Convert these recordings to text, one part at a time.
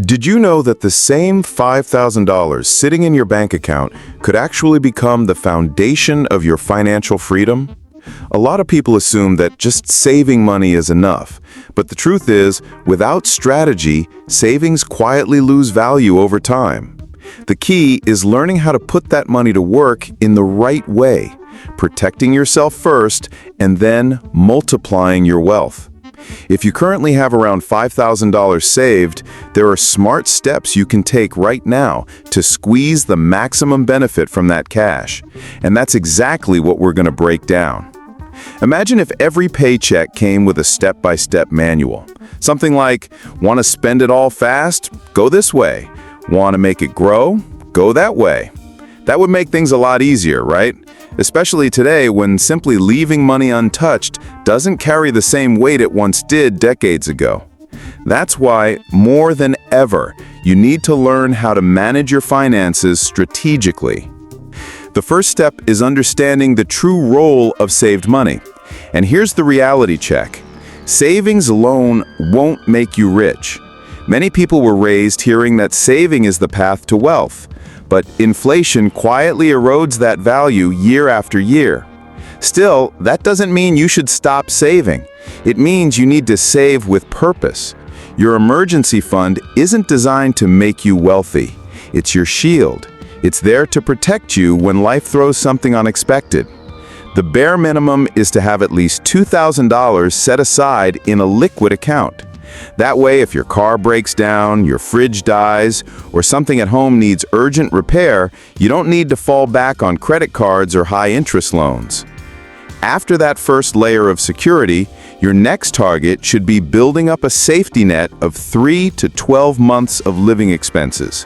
Did you know that the same $5,000 sitting in your bank account could actually become the foundation of your financial freedom? A lot of people assume that just saving money is enough, but the truth is, without strategy, savings quietly lose value over time. The key is learning how to put that money to work in the right way, protecting yourself first and then multiplying your wealth. If you currently have around $5,000 saved, there are smart steps you can take right now to squeeze the maximum benefit from that cash. And that's exactly what we're going to break down. Imagine if every paycheck came with a step-by-step manual. Something like, want to spend it all fast? Go this way. Want to make it grow? Go that way. That would make things a lot easier, right? Especially today when simply leaving money untouched doesn't carry the same weight it once did decades ago. That's why, more than ever, you need to learn how to manage your finances strategically. The first step is understanding the true role of saved money. And here's the reality check. Savings alone won't make you rich. Many people were raised hearing that saving is the path to wealth. But inflation quietly erodes that value year after year. Still, that doesn't mean you should stop saving. It means you need to save with purpose. Your emergency fund isn't designed to make you wealthy. It's your shield. It's there to protect you when life throws something unexpected. The bare minimum is to have at least $2,000 set aside in a liquid account. That way, if your car breaks down, your fridge dies, or something at home needs urgent repair, you don't need to fall back on credit cards or high-interest loans. After that first layer of security, your next target should be building up a safety net of 3 to 12 months of living expenses.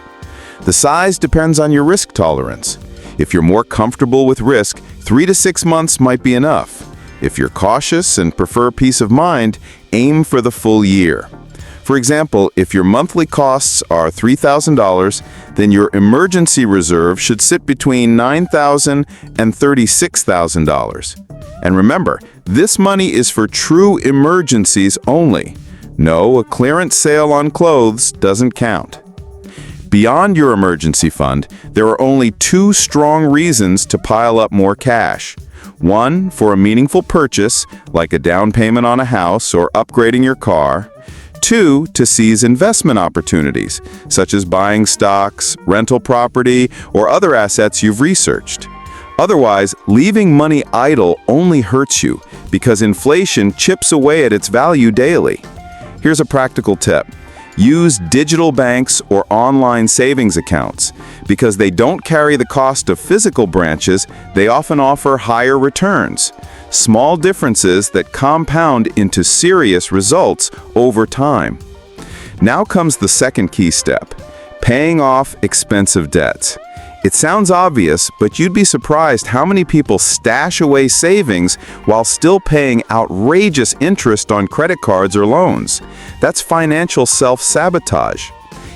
The size depends on your risk tolerance. If you're more comfortable with risk, 3 to 6 months might be enough. If you're cautious and prefer peace of mind, aim for the full year. For example, if your monthly costs are $3,000, then your emergency reserve should sit between $9,000 and $36,000. And remember, this money is for true emergencies only. No, a clearance sale on clothes doesn't count. Beyond your emergency fund, there are only 2 strong reasons to pile up more cash. 1, for a meaningful purchase, like a down payment on a house or upgrading your car. 2, to seize investment opportunities, such as buying stocks, rental property, or other assets you've researched. Otherwise, leaving money idle only hurts you because inflation chips away at its value daily. Here's a practical tip. Use digital banks or online savings accounts. Because they don't carry the cost of physical branches, they often offer higher returns. Small differences that compound into serious results over time. Now comes the second key step, paying off expensive debts. It sounds obvious, but you'd be surprised how many people stash away savings while still paying outrageous interest on credit cards or loans. That's financial self-sabotage.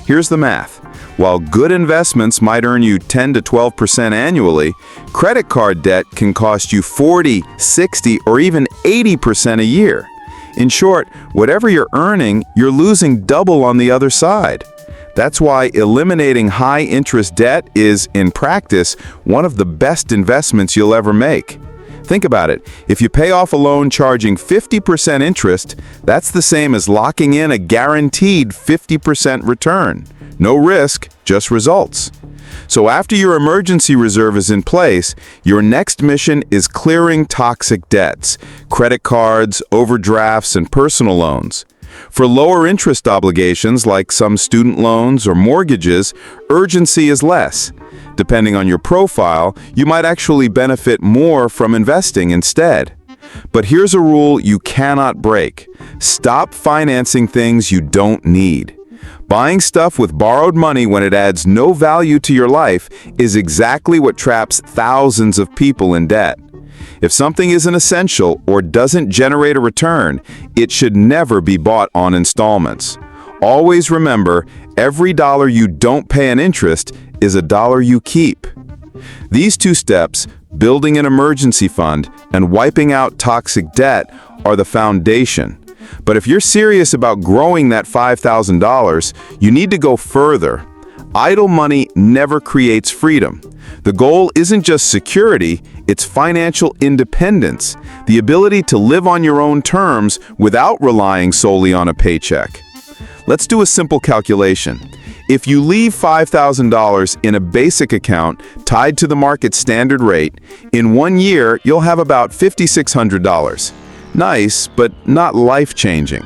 Here's the math. While good investments might earn you 10 to 12% annually, credit card debt can cost you 40, 60, or even 80% a year. In short, whatever you're earning, you're losing double on the other side. That's why eliminating high-interest debt is, in practice, one of the best investments you'll ever make. Think about it. If you pay off a loan charging 50% interest, that's the same as locking in a guaranteed 50% return. No risk, just results. So after your emergency reserve is in place, your next mission is clearing toxic debts, credit cards, overdrafts, and personal loans. For lower interest obligations like some student loans or mortgages, urgency is less. Depending on your profile, you might actually benefit more from investing instead. But here's a rule you cannot break. Stop financing things you don't need. Buying stuff with borrowed money when it adds no value to your life is exactly what traps thousands of people in debt. If something isn't essential or doesn't generate a return, it should never be bought on installments. Always remember, every dollar you don't pay an interest is a dollar you keep. These 2 steps, building an emergency fund and wiping out toxic debt, are the foundation. But if you're serious about growing that $5,000, you need to go further. Idle money never creates freedom. The goal isn't just security, it's financial independence, the ability to live on your own terms without relying solely on a paycheck. Let's do a simple calculation. If you leave $5,000 in a basic account tied to the market standard rate, in 1 year you'll have about $5,600. Nice, but not life-changing.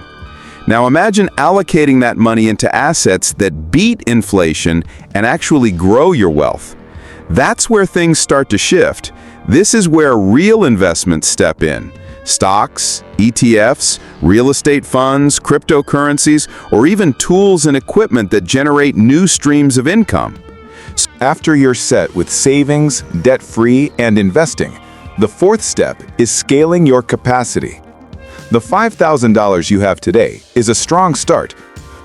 Now imagine allocating that money into assets that beat inflation and actually grow your wealth. That's where things start to shift. This is where real investments step in. Stocks, ETFs, real estate funds, cryptocurrencies, or even tools and equipment that generate new streams of income. So after you're set with savings, debt-free, and investing, the fourth step is scaling your capacity. The $5,000 you have today is a strong start,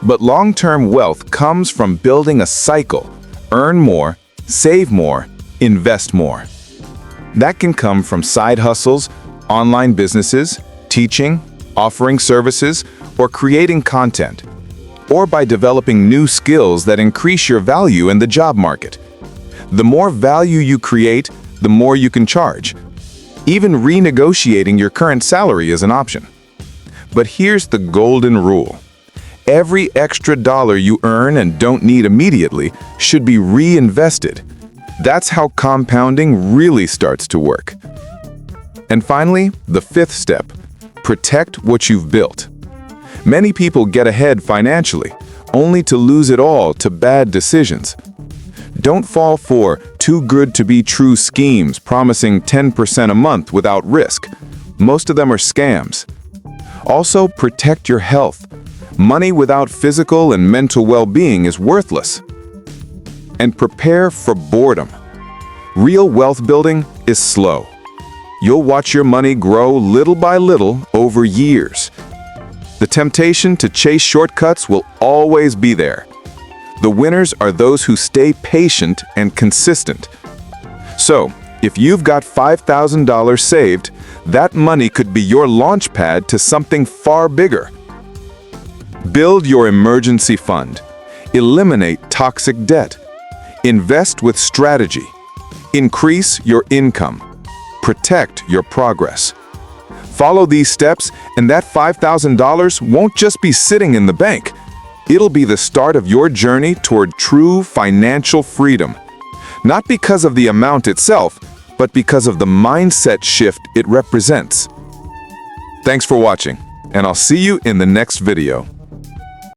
but long-term wealth comes from building a cycle. Earn more, save more, invest more. That can come from side hustles, online businesses, teaching, offering services, or creating content, or by developing new skills that increase your value in the job market. The more value you create, the more you can charge. Even renegotiating your current salary is an option. But here's the golden rule. Every extra dollar you earn and don't need immediately should be reinvested. That's how compounding really starts to work. And finally, the fifth step, protect what you've built. Many people get ahead financially, only to lose it all to bad decisions. Don't fall for too good to be true schemes promising 10% a month without risk. Most of them are scams. Also, protect your health. Money without physical and mental well-being is worthless. And prepare for boredom. Real wealth building is slow. You'll watch your money grow little by little over years. The temptation to chase shortcuts will always be there. The winners are those who stay patient and consistent. So, if you've got $5,000 saved, that money could be your launch pad to something far bigger. Build your emergency fund. Eliminate toxic debt. Invest with strategy. Increase your income. Protect your progress. Follow these steps, and that $5,000 won't just be sitting in the bank. It'll be the start of your journey toward true financial freedom. Not because of the amount itself, but because of the mindset shift it represents. Thanks for watching, and I'll see you in the next video.